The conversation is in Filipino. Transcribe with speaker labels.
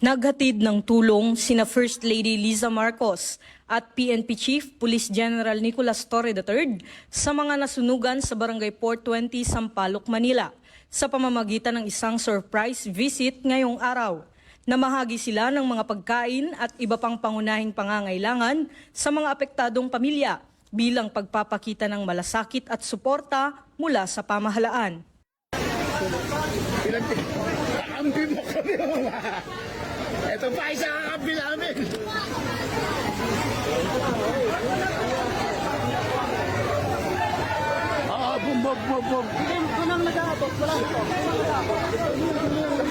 Speaker 1: Naghatid ng tulong sina First Lady Liza Marcos at PNP Chief Police General Nicolas Torre III sa mga nasunugan sa Barangay 420 Sampaloc, Manila sa pamamagitan ng isang surprise visit ngayong araw. Namahagi sila ng mga pagkain at iba pang pangunahing pangangailangan sa mga apektadong pamilya bilang pagpapakita ng malasakit at suporta mula sa pamahalaan.
Speaker 2: Kakampi mo kami mga. Ito pa isang kakampi namin. Bum. Walang nag-aabot. Walang nag-aabot.